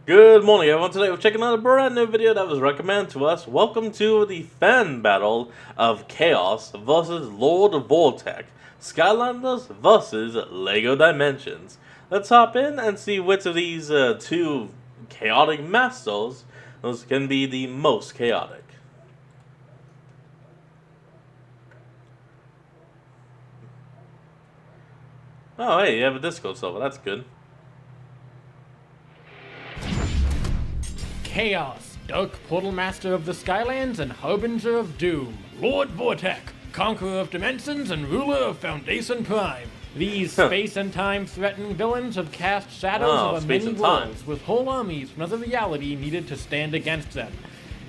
Good morning everyone, today we're checking out a brand new video that was recommended to us. Welcome to the fan battle of Kaos vs Lord Vortech, Skylanders vs Lego Dimensions. Let's hop in and see which of these two chaotic masters can be the most chaotic. Oh hey, you have a Discord server, that's good. Kaos, Dark Portal Master of the Skylands and Harbinger of Doom. Lord Vortech, Conqueror of Dimensions and Ruler of Foundation Prime. These space and time-threatening villains have cast shadows over many worlds, with whole armies from another reality needed to stand against them.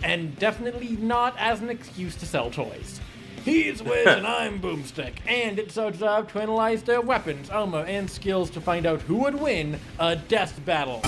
And definitely not as an excuse to sell toys. He's Wiz and I'm Boomstick, and it's our job to analyze their weapons, armor, and skills to find out who would win a death battle.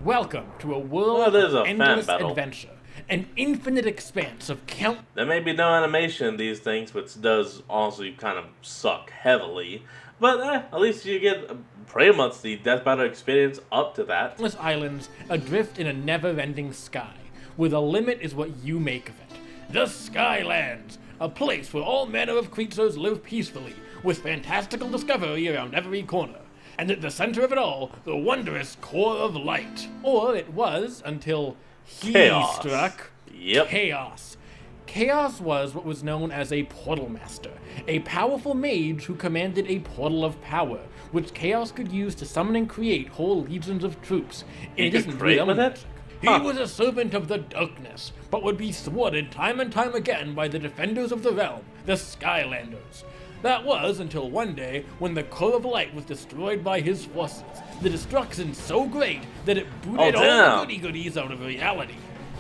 Welcome to a world of endless adventure, an infinite expanse of There may be no animation in these things, which does honestly kind of suck heavily, but at least you get pretty much the death battle experience up to that. Countless islands adrift in a never-ending sky, where the limit is what you make of it. The Skylands, a place where all manner of creatures live peacefully, with fantastical discovery around every corner. And at the center of it all, the wondrous core of light. Or it was, until he struck Kaos. Kaos was what was known as a portal master, a powerful mage who commanded a portal of power, which Kaos could use to summon and create whole legions of troops. He was a servant of the darkness, but would be thwarted time and time again by the defenders of the realm, the Skylanders. That was until one day when the core of light was destroyed by his forces. The destruction so great that it booted all the goody-goodies out of reality.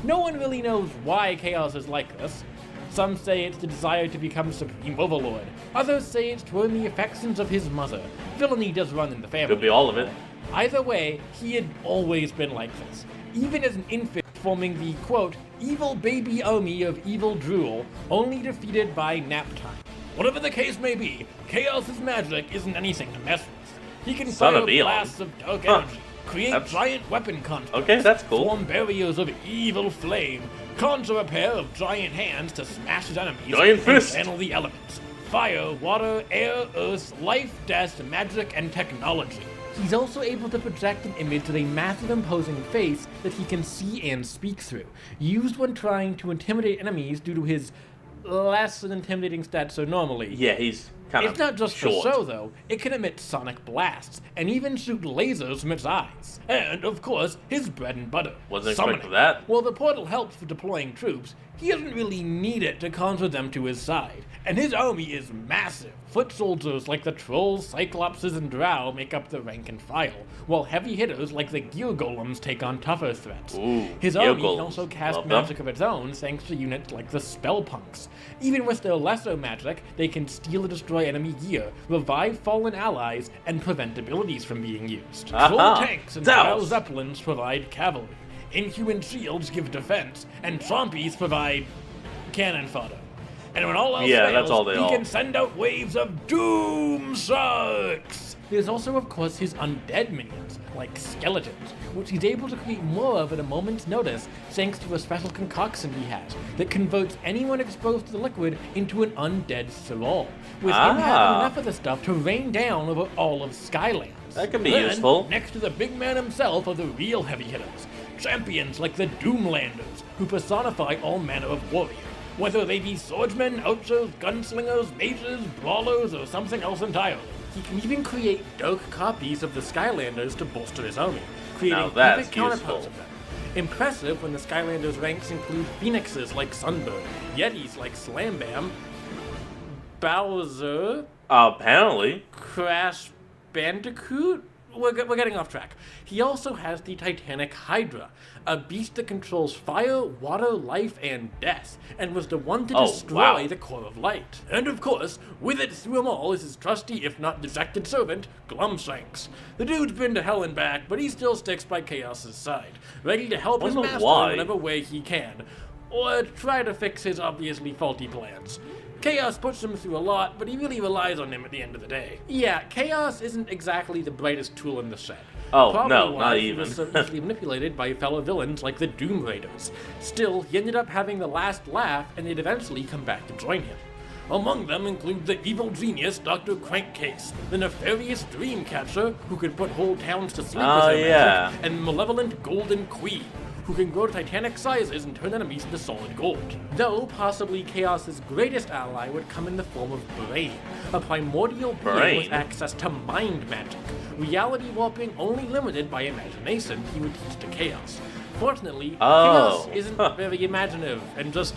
No one really knows why Kaos is like this. Some say it's the desire to become supreme overlord. Others say it's to earn the affections of his mother. Villainy does run in the family. Could be all of it. Either way, he had always been like this. Even as an infant, forming the, quote, evil baby army of evil drool, only defeated by nap time. Whatever the case may be, Kaos' magic isn't anything to mess with. He can fire blasts of dark energy, create giant weapon constructs, form barriers of evil flame, conjure a pair of giant hands to smash his enemies, and channel the elements. Fire, water, air, earth, life, death, magic, and technology. He's also able to project an image of a massive imposing face that he can see and speak through, used when trying to intimidate enemies due to his less than intimidating stats so normally. Yeah, he's kind of It's not just short. for show, though. It can emit sonic blasts, and even shoot lasers from its eyes. And, of course, his bread and butter. Wasn't expecting that. While the portal helps for deploying troops, he doesn't really need it to conjure them to his side. And his army is massive. Foot soldiers like the Trolls, Cyclopses, and Drow make up the rank and file, while heavy hitters like the Gear Golems take on tougher threats. His army can also cast magic of its own thanks to units like the Spellpunks. Even with their lesser magic, they can steal or destroy enemy gear, revive fallen allies, and prevent abilities from being used. Full tanks and Drow Zeppelins provide cavalry. Inhuman shields give defense, and Trompies provide cannon fodder. And when all else fails, he can send out waves of Doom Sharks! There's also, of course, his undead minions, like skeletons, which he's able to create more of at a moment's notice thanks to a special concoction he has that converts anyone exposed to the liquid into an undead thrall, with him having enough of the stuff to rain down over all of Skylands. That could be useful. Next to the big man himself are the real heavy hitters, champions like the Doomlanders, who personify all manner of warriors. Whether they be swordsmen, archers, gunslingers, mages, brawlers, or something else entirely. He can even create dark copies of the Skylanders to bolster his army, creating perfect counterparts of them. Impressive when the Skylanders' ranks include phoenixes like Sunbird, yetis like Slam Bam, Bowser, apparently, Crash Bandicoot? We're getting off track. He also has the Titanic Hydra, a beast that controls fire, water, life, and death, and was the one to destroy the core of light. And of course, with it through them all is his trusty, if not dejected servant, Glumshanks. The dude's been to hell and back, but he still sticks by Kaos' side, ready to help his master in whatever way he can, or try to fix his obviously faulty plans. Kaos puts him through a lot, but he really relies on him at the end of the day. Yeah, Kaos isn't exactly the brightest tool in the shed, Oh, Probably no, why not he even. was so easily manipulated by fellow villains like the Doom Raiders. Still, he ended up having the last laugh, and they'd eventually come back to join him. Among them include the evil genius Dr. Crankcase, the nefarious Dreamcatcher, who could put whole towns to sleep with her magic, and malevolent Golden Queen, who can grow to titanic sizes and turn enemies into solid gold. Though possibly Chaos's greatest ally would come in the form of Brain, a primordial being with access to mind magic, reality warping only limited by imagination he would teach to Chaos. Fortunately, Chaos isn't very imaginative and just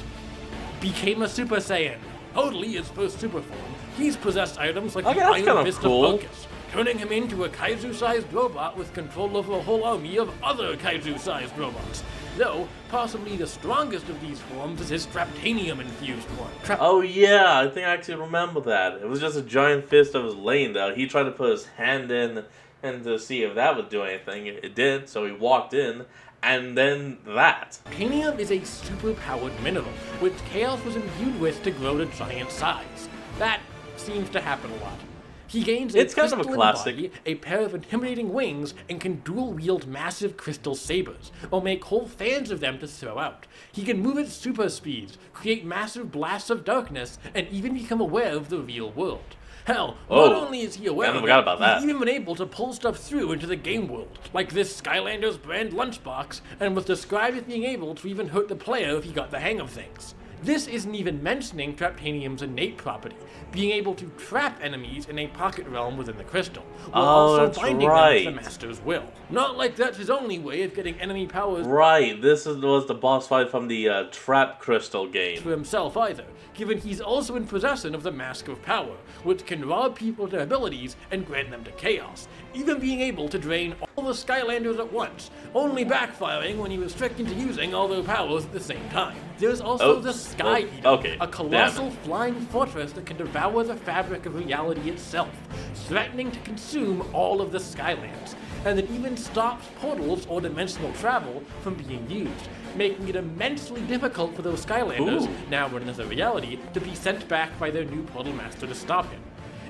became a Super Saiyan. Totally his first super form, he's possessed items like the Iron Fist of Focus, turning him into a kaiju-sized robot with control over a whole army of other kaiju-sized robots. Though, possibly the strongest of these forms is his Traptanium-infused one. Oh yeah, I think I actually remember that. It was just a giant fist that was laying there. He tried to put his hand in and to see if that would do anything. It did, so he walked in. And then that. Traptanium is a super-powered mineral, which Chaos was imbued with to grow to giant size. That seems to happen a lot. He gains a crystalline body, a pair of intimidating wings, and can dual-wield massive crystal sabers, or make whole fans of them to throw out. He can move at super speeds, create massive blasts of darkness, and even become aware of the real world. Hell, not only is he aware of it, he's even been able to pull stuff through into the game world, like this Skylanders brand lunchbox, and was described as being able to even hurt the player if he got the hang of things. This isn't even mentioning Traptanium's innate property, being able to trap enemies in a pocket realm within the crystal, while also binding them to the master's will. Not like that's his only way of getting enemy powers was the boss fight from the Trap Crystal game. To himself either, given he's also in possession of the Mask of Power, which can rob people of their abilities and grant them to Chaos, even being able to drain all the Skylanders at once, only backfiring when he was tricked into using all their powers at the same time. There's also the Sky Eater, a colossal flying fortress that can devour the fabric of reality itself, threatening to consume all of the Skylands, and that even stops portals or dimensional travel from being used, making it immensely difficult for those Skylanders, now running as a reality, to be sent back by their new portal master to stop him.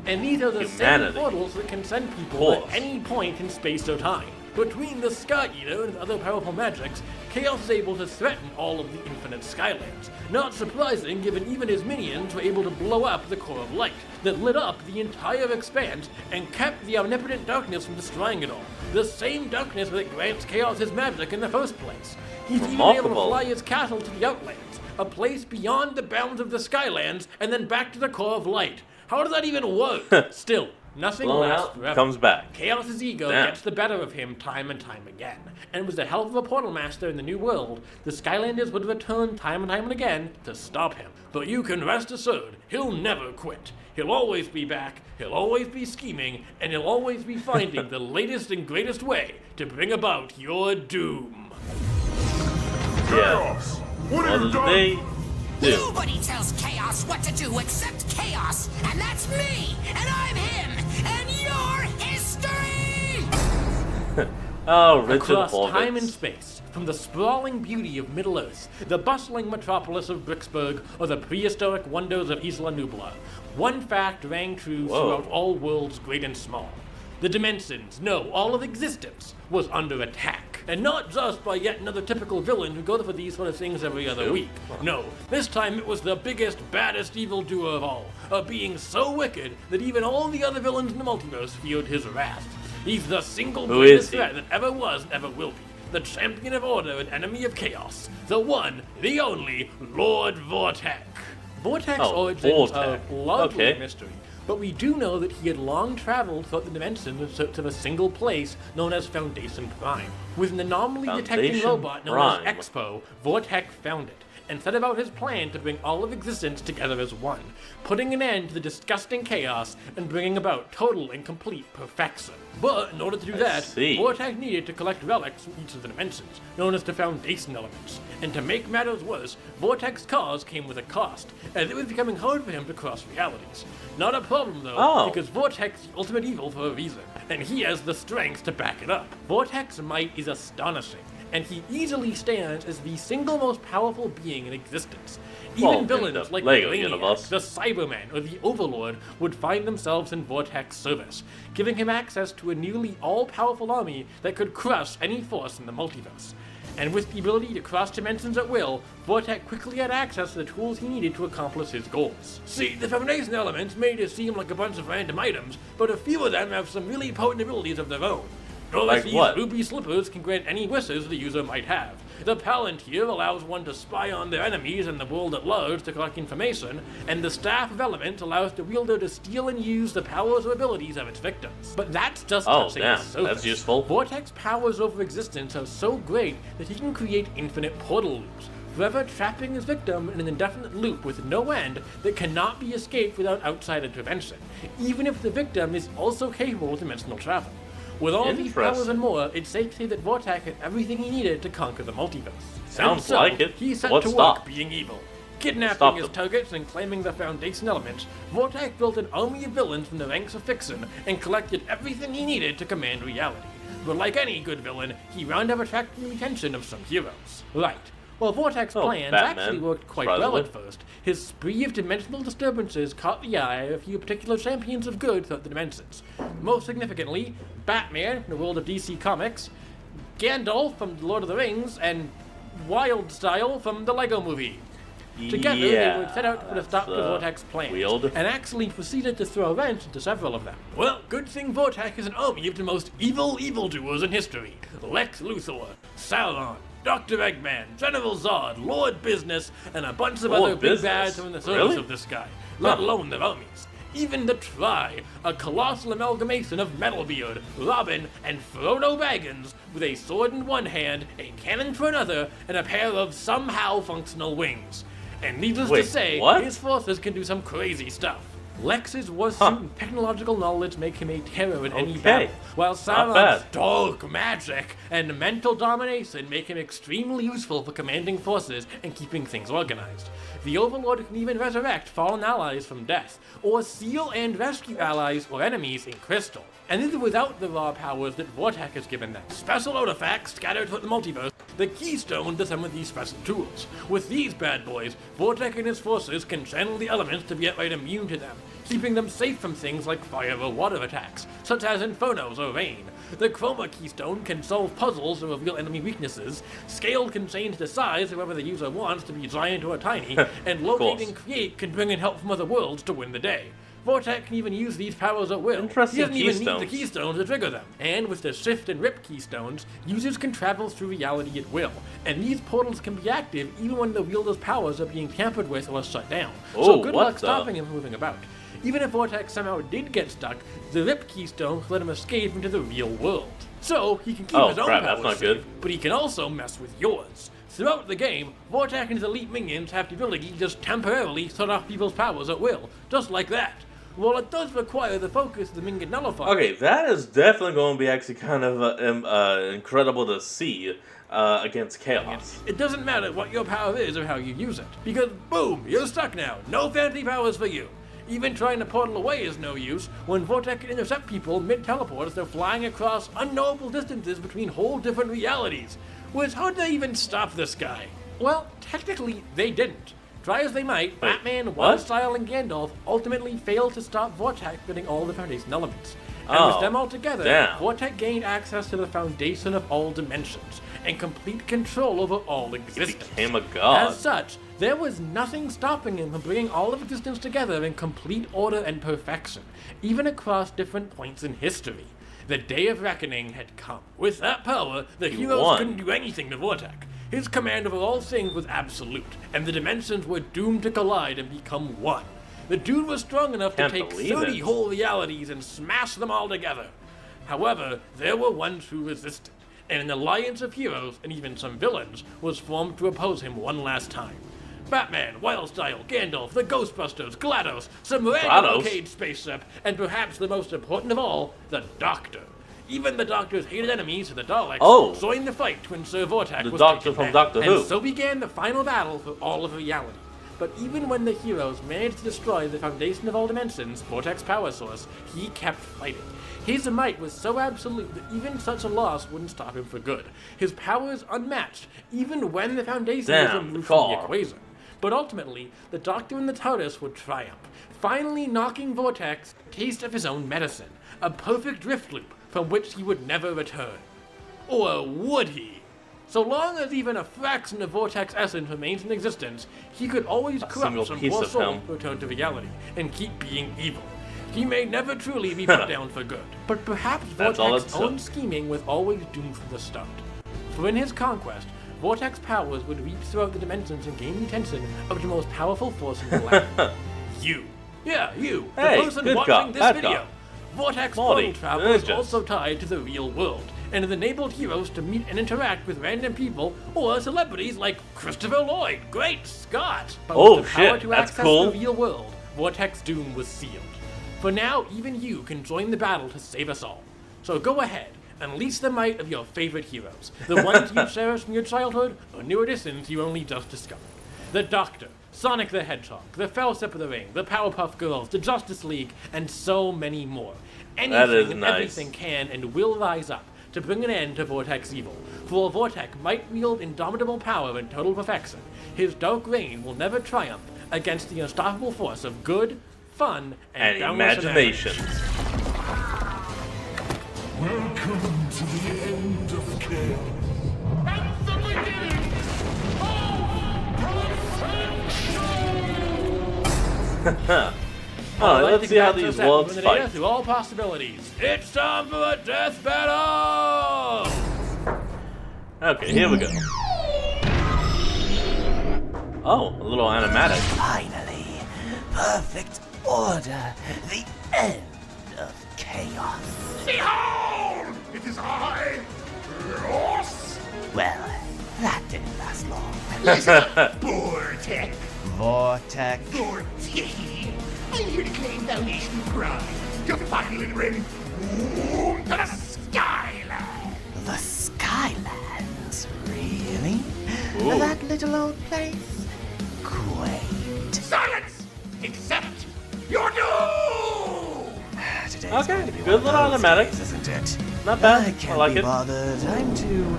And these are the same portals that can send people at any point in space or time. Between the Sky Eater and other powerful magics, Chaos is able to threaten all of the infinite Skylands. Not surprising, given even his minions were able to blow up the core of light that lit up the entire expanse and kept the omnipotent darkness from destroying it all. The same darkness that grants Chaos his magic in the first place. He's even able to fly his castle to the Outlands, a place beyond the bounds of the Skylands, and then back to the core of light. How does that even work? Still, nothing lasts forever. Comes back. Chaos's ego gets the better of him time and time again. And with the help of a portal master in the new world, the Skylanders would return time and again to stop him. But you can rest assured, he'll never quit. He'll always be back, he'll always be scheming, and he'll always be finding the latest and greatest way to bring about your doom. Chaos! What have you done? Nobody tells Chaos what to do except Chaos, and that's me, and I'm him, and you're history! Richard Across time and space, from the sprawling beauty of Middle-earth, the bustling metropolis of Bricksburg, or the prehistoric wonders of Isla Nublar, one fact rang true throughout all worlds great and small. The Dimensions, no, all of existence, was under attack. And not just by yet another typical villain who goes for these sort of things every other week. No, this time it was the biggest, baddest evildoer of all, a being so wicked that even all the other villains in the multiverse feared his wrath. He's the single greatest threat that ever was and ever will be. The champion of order and enemy of chaos. The one, the only, Lord Vortech. Vortech's origins are largely a mystery. But we do know that he had long traveled throughout the dimensions in search of a single place known as Foundation Prime. With an anomaly detecting robot known as Expo, Vortech found it, and set about his plan to bring all of existence together as one, putting an end to the disgusting chaos and bringing about total and complete perfection. But in order to do that, Vortech needed to collect relics from each of the dimensions, known as the Foundation Elements. And to make matters worse, Vortech's cause came with a cost, as it was becoming hard for him to cross realities. Not a problem though, because Vortech's the ultimate evil for a reason, and he has the strength to back it up. Vortech's might is astonishing, and he easily stands as the single most powerful being in existence. Even villains like Lego Brainiac, universe. the Cyberman, or the Overlord would find themselves in Vortech's service, giving him access to a nearly all-powerful army that could crush any force in the multiverse. And with the ability to cross dimensions at will, Vortech quickly had access to the tools he needed to accomplish his goals. See, the foundation elements made it seem like a bunch of random items, but a few of them have some really potent abilities of their own. Like These what? ruby slippers can grant any wishes the user might have. The Palantir allows one to spy on their enemies and the world at large to collect information, and the Staff of Element allows the wielder to steal and use the powers or abilities of its victims. But that's just touching the surface. That's useful. Vortech's powers over existence are so great that he can create infinite portal loops, forever trapping his victim in an indefinite loop with no end that cannot be escaped without outside intervention, even if the victim is also capable of dimensional travel. With all these powers and more, it's safe to say that Vortech had everything he needed to conquer the multiverse. Sounds like it. He set What's to stop? work being evil. Kidnapping his targets and claiming the foundation elements, Vortech built an army of villains from the ranks of fiction and collected everything he needed to command reality. But like any good villain, he wound up attracting the attention of some heroes. Right. Well, Vortech's plans actually worked quite well at first. His spree of dimensional disturbances caught the eye of a few particular champions of good throughout the dimensions. Most significantly, Batman in the world of DC Comics, Gandalf from Lord of the Rings, and Wildstyle from the Lego Movie. Together, they would set out to put a stop to Vortech's plans, and actually proceeded to throw a wrench into several of them. Well, good thing Vortech is an army of the most evil evildoers in history. Lex Luthor, Sauron, Dr. Eggman, General Zod, Lord Business, and a bunch of other big bads are in the service of this guy, let alone their armies. Even the Tri, a colossal amalgamation of Metalbeard, Robin, and Frodo Baggins, with a sword in one hand, a cannon for another, and a pair of somehow functional wings. And needless to say, his forces can do some crazy stuff. Lex's warsuit and technological knowledge make him a terror in any battle, while Sauron's dark magic and mental domination make him extremely useful for commanding forces and keeping things organized. The Overlord can even resurrect fallen allies from death, or seal and rescue allies or enemies in crystal. And this is without the raw powers that Vortech has given them. Special artifacts scattered throughout the multiverse, the keystone to some of these special tools. With these bad boys, Vortech and his forces can channel the elements to be outright immune to them, keeping them safe from things like fire or water attacks, such as infernos or rain. The Chroma Keystone can solve puzzles or reveal enemy weaknesses, Scale can change the size however the user wants to be giant or tiny, and Locate and Create can bring in help from other worlds to win the day. Vortech can even use these powers at will. He doesn't even need the keystones to trigger them. And with the Shift and Rip keystones, users can travel through reality at will. And these portals can be active even when the wielder's powers are being tampered with or shut down. So good luck stopping him from moving about. Even if Vortech somehow did get stuck, the Rip keystone let him escape into the real world. So he can keep his own powers safe, but he can also mess with yours. Throughout the game, Vortech and his elite minions have the ability to just temporarily shut off people's powers at will, just like that. Well, it does require the focus of the Minion Nullifier. Okay, that is definitely going to be actually kind of incredible to see against Chaos. It doesn't matter what your power is or how you use it, because boom, you're stuck now. No fancy powers for you. Even trying to portal away is no use when Vortech can intercept people mid-teleport as they're flying across unknowable distances between whole different realities. Which, how'd they even stop this guy? Well, technically, they didn't. Try as they might, Batman, Wildstyle, and Gandalf ultimately failed to stop Vortech getting all the foundation elements. And with them all together, Vortech gained access to the foundation of all dimensions, and complete control over all existence. He became a god. As such, there was nothing stopping him from bringing all of existence together in complete order and perfection, even across different points in history. The Day of Reckoning had come. With that power, the heroes couldn't do anything to Vortech. His command over all things was absolute, and the dimensions were doomed to collide and become one. The dude was strong enough to take 30 whole realities and smash them all together. However, there were ones who resisted, and an alliance of heroes, and even some villains, was formed to oppose him one last time. Batman, Wildstyle, Gandalf, the Ghostbusters, GLaDOS, some random arcade spaceship, and perhaps the most important of all, the Doctor. Even the Doctor's hated enemies, the Daleks, joined the fight to ensure Vortech was taken from down. Doctor Who. And so began the final battle for all of reality. But even when the heroes managed to destroy the foundation of all dimensions, Vortech's power source, he kept fighting. His might was so absolute that even such a loss wouldn't stop him for good. His power is unmatched, even when the Foundation was removed from the equation. But ultimately, the Doctor and the TARDIS would triumph, finally knocking Vortech's taste of his own medicine, a perfect drift loop from which he would never return. Or would he? So long as even a fraction of Vortech's essence remains in existence, he could always corrupt some poor soul to return to reality and keep being evil. He may never truly be put down for good, but perhaps Vortech's own scheming was always doomed from the start. For in his conquest, Vortech's powers would reach throughout the dimensions and gain the attention of the most powerful force in the land. You. Yeah, you. Hey, the person watching this video. Vortech's portal travel is ninjas. also tied to the real world, and it enabled heroes to meet and interact with random people or celebrities like Christopher Lloyd. Great Scott! But with the power to access the real world, Vortech's doom was sealed. For now, even you can join the battle to save us all. So go ahead, unleash the might of your favorite heroes, the ones you cherished in your childhood, or new additions you only just discovered. The Doctor, Sonic the Hedgehog, the Fellowship of the Ring, the Powerpuff Girls, the Justice League, and so many more. Anything and everything can and will rise up to bring an end to Vortech's evil. For Vortech might wield indomitable power and total perfection, his dark reign will never triumph against the unstoppable force of good, fun, and imagination. Welcome to the end of chaos. And the beginning of perfection! Alright, let's see how these worlds fight. Through all possibilities. It's time for a death battle! Okay, here we go. Oh, a little animatic. Finally, perfect order, the end of chaos. Behold! It is I, Ross! Well, that didn't last long. Listen up, Vortech. Vortech. Vortech. I'm here to claim Foundation pride. To finally bring boom to the Skyland. The Skylands, really? Ooh. That little old place? Quaint. Silence! Accept your doom! Today's Okay, going to be good one little of those animatic. days, isn't it? Not bad. I can't I like be it. bothered. I'm too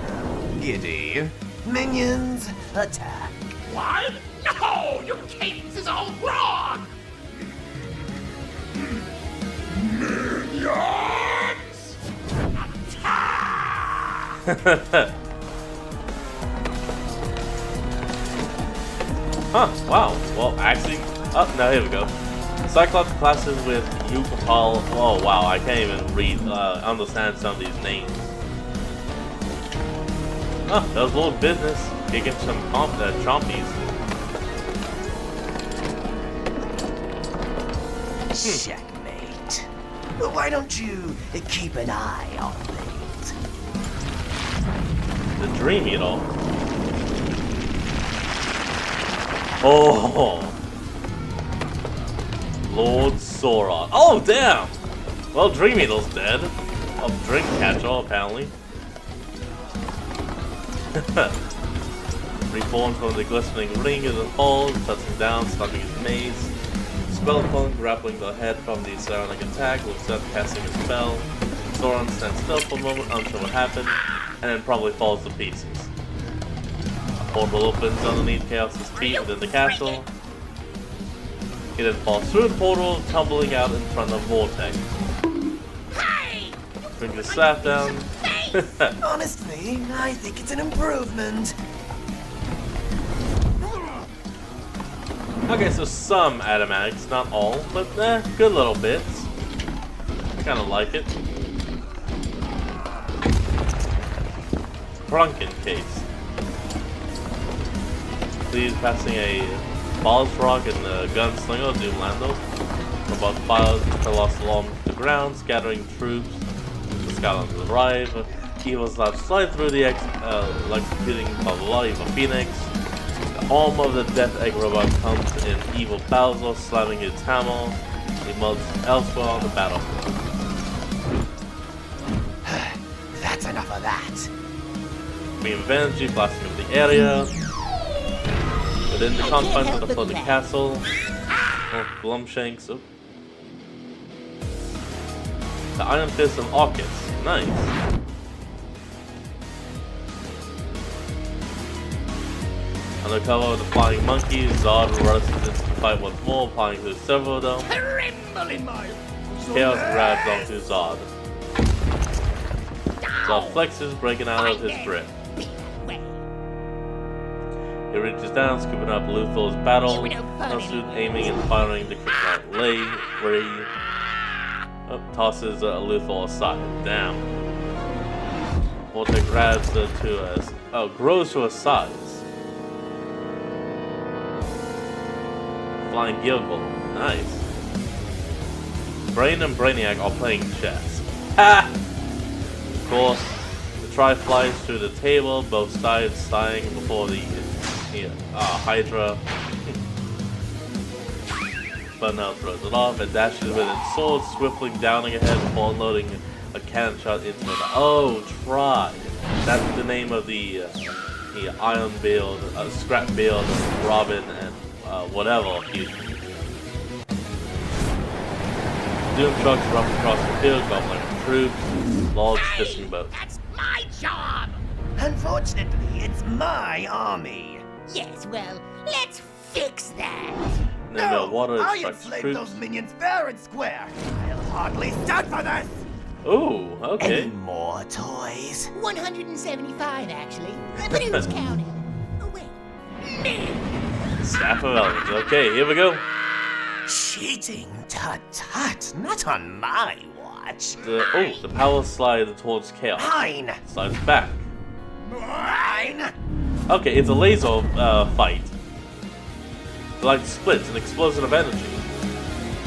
giddy. Minions, attack. What? No! Your cadence is all wrong! Minions! Attack! Huh, wow. Well, actually... Oh, no, here we go. Cyclops classes with Yukapal. Oh, wow, I can't even read, understand some of these names. Oh, that was a little business. Kicking some chompies. Checkmate. Why don't you keep an eye on things? The dream, you know. Oh! Lord Sora. Oh, damn! Well, Dream Eagle's dead. Of Drink Catcher, apparently. Reborn from the glistening ring in the hall, touching down, stopping his maze. Spellpunk grappling the head from the psionic attack, looks up, casting a spell. Soren stands still for a moment, unsure what happened, and then probably falls to pieces. A portal opens underneath Chaos's feet within the castle. He then falls through the portal, tumbling out in front of Vortech. Hey! Bring the staff down. Honestly, I think it's an improvement. Okay, so some animatics, not all, but good little bits. Kinda like it. Drunken case. Please passing a Balls Rock and the Gunslinger Doomlander. Robot fires tossed along the ground, scattering troops. The Skylanders arrive. Evil slaps slide through the electrocuting body of a phoenix. The arm of the Death Egg robot comes in evil Bowser, slamming its hammer. He melts elsewhere on the battlefield. That's enough of that. Beam of energy blasting up the area. Within the confines of the floating castle. Oh, Glumshanks. Oh. The Iron Fist of Orcus. Nice. Undercover with the Flying Monkey, Zod rushes into the fight once more, applying to several of them. Tremble in my Chaos grabs onto Zod. Zod flexes, breaking out of his grip. He reaches down, scooping up Luthor's battle suit, aiming and firing the kryptonite Lay, where he tosses Luthor aside. Damn. Vortech grabs grows to a size. Flying Gilgal. Nice. Brain and Brainiac are playing chess. Ha! Of course, the Tri flies through the table, both sides sighing before the Hydra. But now throws it off and dashes with its sword, swiftly downing ahead before unloading a cannon shot into it. Oh, Tri! That's the name of the Iron Build, Scrap Build, Robin, and whatever. Doom trucks rough across the field, gobbling troops, logs, fishing boats. That's my job! Unfortunately, it's my army. Yes, well, let's fix that. No, water I instructs enslaved troops. those minions fair and square. I'll hardly stand for this. Ooh, okay. Any more toys? 175, actually. But who's counting? Oh, wait. Me! Staff of Elements. Okay, here we go. Cheating? Tut-tut, not on my watch. The power slide towards Chaos. Mine! Slides back. Mine! Okay, it's a laser fight. The light splits, an explosion of energy.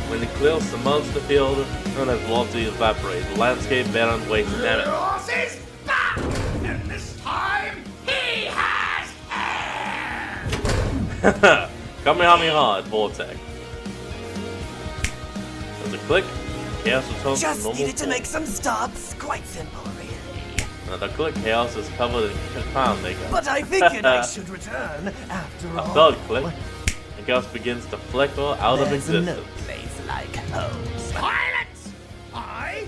When it clears the monster field, and as velocity evaporates, the landscape barren waste damage. Chaos is back! And this time, he has hair! Kamehameha at Vortech. There's a click. Chaos returns to Just normal needed to form. make some stops. Quite simple, really. Another click. Chaos is covered in clown makeup. But I figured I should return after A all. third click. And Chaos begins to flicker out of There's no existence. place like home. Silence! I,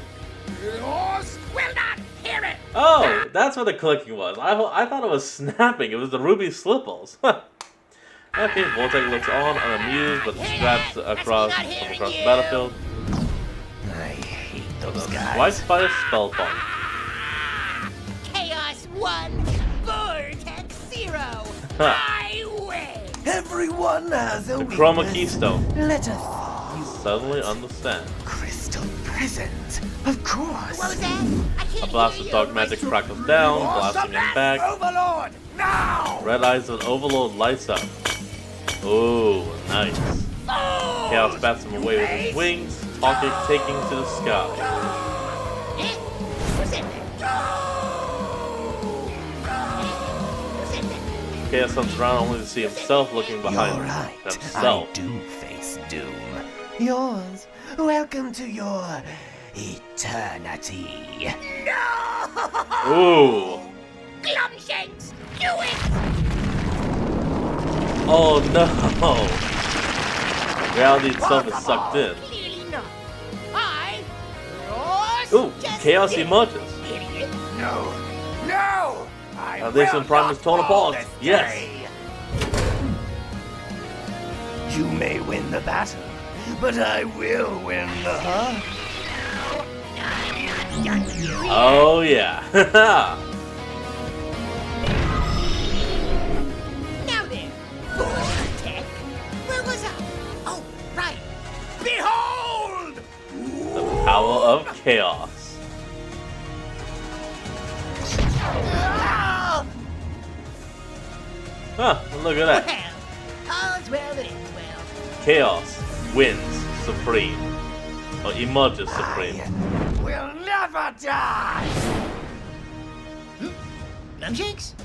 yours, will not hear it! Oh, that's what the clicking was. I thought it was snapping. It was the ruby slippers. Okay, Vortech looks on, unamused, but straps across the battlefield. I hate those Swipes guys. by a spell bomb. Chaos 1, Vortex 0. Ha. I win! Everyone has a The Chroma weakness. Keystone. Let us Suddenly understand. crystal present. Of course. What was that? I can't A blast hear of you. dark magic crackles down, blasting him back. Overlord, now! Red eyes of Overlord lights up. Oh, nice. Chaos bats him away with his wings, taking to the sky. Eh? Who's in there? Who's in there? Chaos comes around only to see himself looking behind You're right. himself. I do face doom. Yours. Welcome to your eternity. Ooh. Glumshanks, do it! Oh no. Reality itself is sucked in. Clearly not. I was Ooh, just Chaos kidding, emerges. idiot. No! No! I Foundation will Prime not is torn fall apart. this Yes. day. You may win the battle, but I will win the heart. Oh yeah. Now then, Vortech, where was I? Oh, right. Behold! The power of chaos. Huh, look at that. Well, all's well that ends well. Chaos wins supreme. Or emerges supreme. Will never die! Glumshanks?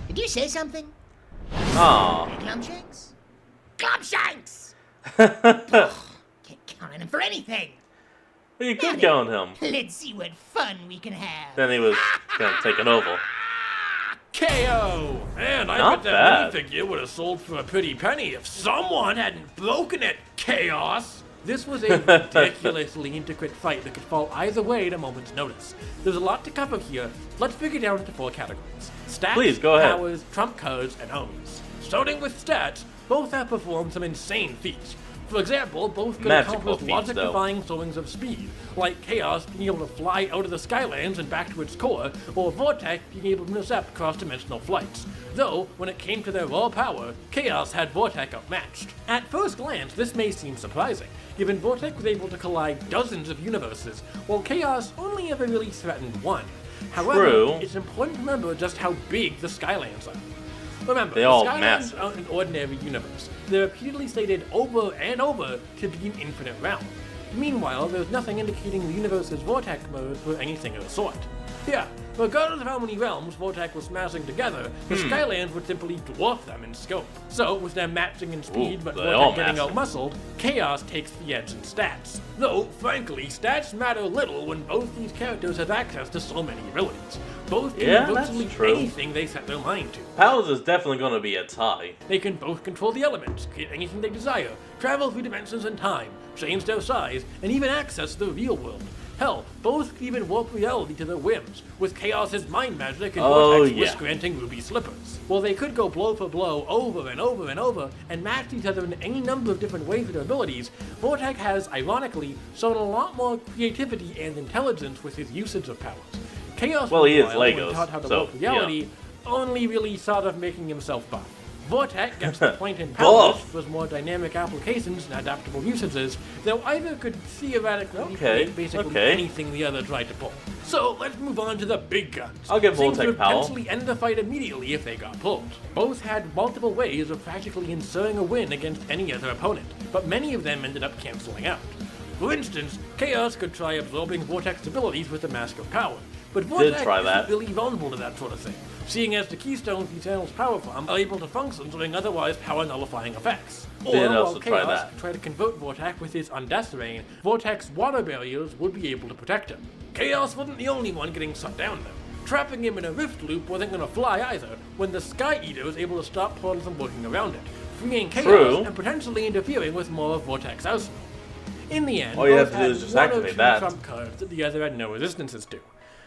Did you say something? Aw. Glumshanks? Glumshanks! Can't count on him for anything. You could count him. Let's see what fun we can have. Then he was kind of taken over. KO! Man, I Not bet that bad. minifigure would have sold for a pretty penny if someone hadn't broken it, Chaos! This was a ridiculously intricate fight that could fall either way at a moment's notice. There's a lot to cover here. Let's break it down into 4 categories. Stats, Please, go ahead. powers, trump cards, and omis. Starting with stats, both have performed some insane feats. For example, both could Magical accomplish feats, logic-defying soarings of speed, like Kaos being able to fly out of the Skylands and back to its core, or Vortech being able to intercept cross-dimensional flights. Though, when it came to their raw power, Kaos had Vortech outmatched. At first glance, this may seem surprising, given Vortech was able to collide dozens of universes, while Kaos only ever really threatened one. However, True. it's important to remember just how big the Skylands are. Remember, They're all the Skylands massive. aren't an ordinary universe. They're repeatedly stated over and over to be an infinite realm. Meanwhile, there's nothing indicating the universe's Vortech mode or anything of the sort. Yeah, regardless of how many realms Vortech was smashing together, the Skylands would simply dwarf them in scope. So, with them matching in speed but they're all Vortech getting massive. outmuscled, Kaos takes the edge in stats. Though, frankly, stats matter little when both these characters have access to so many abilities. Both can Yeah, do that's virtually true. anything they set their mind to. Powers is definitely going to be a tie. They can both control the elements, create anything they desire, travel through dimensions and time, change their size, and even access the real world. Hell, both could even warp reality to their whims, with Chaos's mind magic and Vortech's wish-granting ruby slippers. While they could go blow for blow over and over and over, and match each other in any number of different ways with their abilities, Vortech has, ironically, shown a lot more creativity and intelligence with his usage of powers. Chaos, Well, he is meanwhile, when Legos, taught how to so, warp reality, only really thought of making himself buff. Vortech gets the point in powers with more dynamic applications and adaptable usages, though either could theoretically create basically anything the other tried to pull. So let's move on to the big guns. I'll give Things Vortech would power. potentially end the fight immediately if they got pulled. Both had multiple ways of practically inserting a win against any other opponent, but many of them ended up canceling out. For instance, Chaos could try absorbing Vortech's abilities with the Mask of Power, but Vortech isn't really vulnerable to that sort of thing, seeing as the keystones he channels power from are able to function during otherwise power-nullifying effects. Or while Chaos could try to convert Vortech with his Undeath Rain, Vortech's water barriers would be able to protect him. Chaos wasn't the only one getting shut down though. Trapping him in a rift loop wasn't going to fly either, when the Sky Eater was able to stop portals from working around it, freeing Chaos and potentially interfering with more of Vortech's arsenal. In the end, both had one or two trump cards that the other had no resistances to.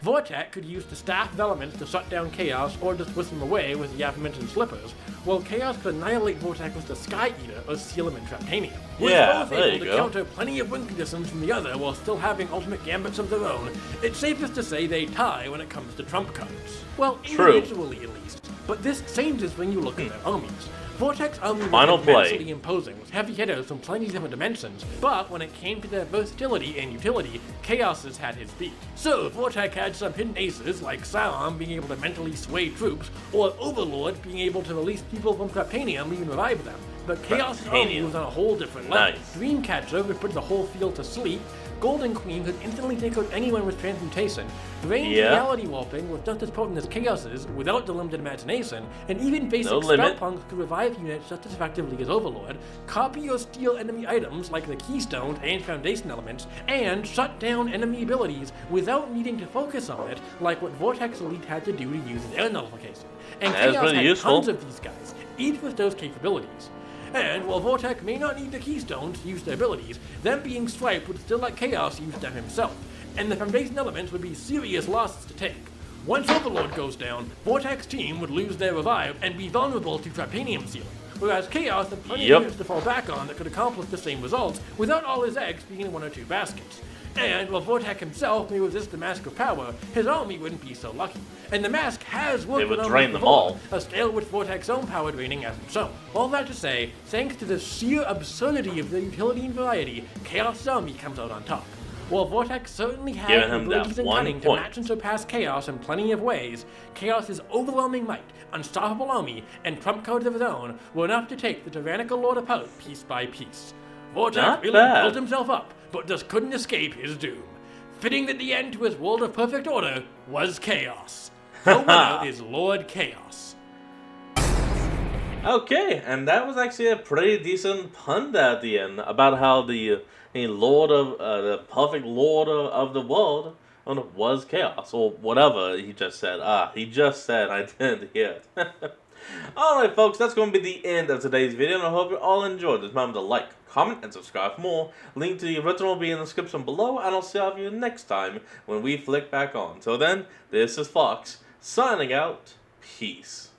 Vortech could use the staff of elements to shut down Chaos or just whisk him away with the aforementioned slippers, while Chaos could annihilate Vortech with the Sky Eater or seal him in Traptanium. With both able to counter plenty of win conditions from the other while still having ultimate gambits of their own, it's safest to say they tie when it comes to trump cards. Well, individually at least. But this changes when you look at their armies. Vortech's army was immensely imposing, with heavy hitters from plenty of different dimensions, but when it came to their versatility and utility, Chaos's had his beat. So, Vortech had some hidden aces, like Sauron being able to mentally sway troops, or Overlord being able to release people from Traptanium and even revive them. But Chaos's army was on a whole different level. Dreamcatcher would put the whole field to sleep, Golden Queen could instantly take out anyone with transmutation, range reality warping was just as potent as Chaos's without the limited imagination, and even basic spellpunks could revive units just as effectively as Overlord, copy or steal enemy items like the Keystones and Foundation elements, and shut down enemy abilities without needing to focus on it like what Vortex Elite had to do to use their nullification. And Chaos had tons of these guys, each with those capabilities. And while Vortech may not need the Keystones to use their abilities, them being striped would still let Chaos use them himself, and the Foundation elements would be serious losses to take. Once Overlord goes down, Vortech's team would lose their revive and be vulnerable to Traptanium sealing, whereas Chaos had plenty of units to fall back on that could accomplish the same results without all his eggs being in one or two baskets. And while Vortech himself may resist the Mask of Power, his army wouldn't be so lucky. And the Mask has worked it would drain them all. A scale with Vortech's own power draining as its own. All that to say, thanks to the sheer absurdity of their utility and variety, Chaos' army comes out on top. While Vortech certainly had the abilities and cunning to match and surpass Chaos in plenty of ways, Chaos' overwhelming might, unstoppable army, and trump cards of his own were enough to take the tyrannical lord apart piece by piece. Vortech really built himself up, but just couldn't escape his doom. Fitting that the end to his world of perfect order was Chaos. The winner is Lord Chaos. Okay, and that was actually a pretty decent pun at the end about how the Lord of the perfect Lord of the world was Chaos or whatever he just said. He just said I didn't hear it. Alright folks, that's going to be the end of today's video, and I hope you all enjoyed this. Remember to like, comment, and subscribe for more. Link to the original will be in the description below, and I'll see all of you next time when we flick back on. Till then, this is Fox, signing out. Peace.